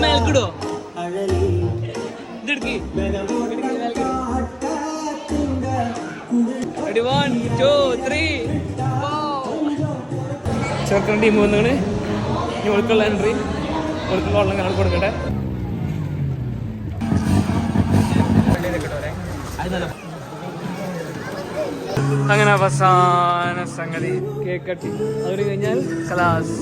മേൽക്കിടോ ഇതെടുക്കി 1 2 3 ചെറുക്കൻ ടീം വന്നാണ് ഇനി ഒഴുക്കുള്ള എൻട്രി ഒഴുക്കുള്ള വെള്ളം ഞങ്ങൾ കൊടുക്കട്ടെ അങ്ങനെ അവസാന സംഗതി കേക്ക് കട്ടി അത് കഴിഞ്ഞാൽ ക്ലാസ്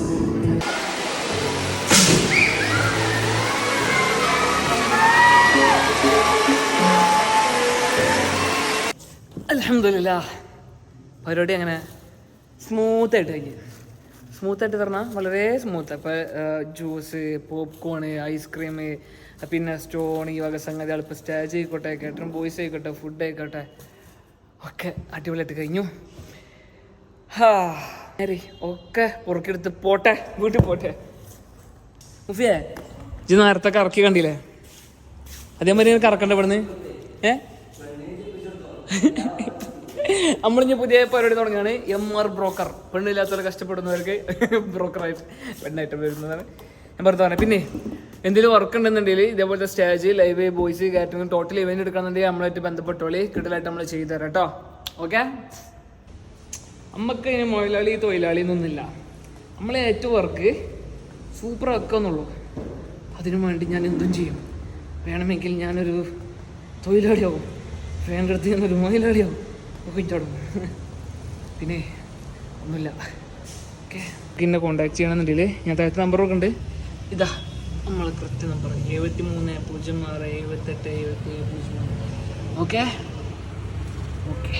അൽഹംദുലില്ലാഹ് പരിപാടി അങ്ങനെ സ്മൂത്തായിട്ട് കഴിഞ്ഞു. സ്മൂത്തായിട്ട് പറഞ്ഞാൽ വളരെ സ്മൂത്ത്. അപ്പോൾ ജ്യൂസ്, പോപ്കോണ്, ഐസ്ക്രീം, പിന്നെ സ്റ്റോൺ, ഈ വക സംഗതികൾ, ഇപ്പോൾ സ്റ്റേജ് ആയിക്കോട്ടെ, കേട്ടറും ബോയ്സ് ആയിക്കോട്ടെ, ഫുഡ് ആയിക്കോട്ടെ, ഒക്കെ അടിപൊളിയായിട്ട് കഴിഞ്ഞു. ഒക്കെ പുറക്കെടുത്ത് പോട്ടെ, വീട്ടിൽ പോട്ടെ. മുഫിയേ ഇത് നേരത്തെ കറക്കി കണ്ടില്ലേ? അതേമാതിരി കറക്കണ്ട ഇവിടുന്ന്. നമ്മളിഞ്ഞ് പുതിയ പരിപാടി തുടങ്ങുകയാണ്. MR broker. പെണ്ണില്ലാത്തവർ കഷ്ടപ്പെടുന്നവർക്ക് ബ്രോക്കറായിട്ട് പെണ്ണായിട്ട് വരുന്നതാണ് ഞാൻ പറഞ്ഞു. പിന്നെ എന്തെങ്കിലും വർക്ക് ഉണ്ടെന്നുണ്ടെങ്കിൽ ഇതേപോലത്തെ stage, live, boys, catering, total event എടുക്കണമെന്നുണ്ടെങ്കിൽ നമ്മളായിട്ട് ബന്ധപ്പെട്ടോളി. കിട്ടലായിട്ട് നമ്മൾ ചെയ്തു തരാം കേട്ടോ. ഓക്കെ, നമുക്ക് ഇതിന് മുതലാളി തൊഴിലാളി എന്നൊന്നുമില്ല. നമ്മളെ ഏറ്റവും വർക്ക് സൂപ്പർ വെക്കുന്നുള്ളൂ. അതിനു വേണ്ടി ഞാൻ എന്തും ചെയ്യും. വേണമെങ്കിൽ ഞാനൊരു തൊഴിലാളിയാവും, വേണ്ടടുത്ത് ഞാനൊരു മുതലാളിയാവും. തുടങ്ങും. പിന്നെ ഒന്നുമില്ല. ഓക്കെ, പിന്നെ കോണ്ടാക്ട് ചെയ്യണമെന്നുണ്ടെങ്കിൽ ഞാൻ താഴത്തെ നമ്പറൊക്കെ ഉണ്ട്. ഇതാ നമ്മളെ കറക്റ്റ് നമ്പർ 73067877. Okay okay.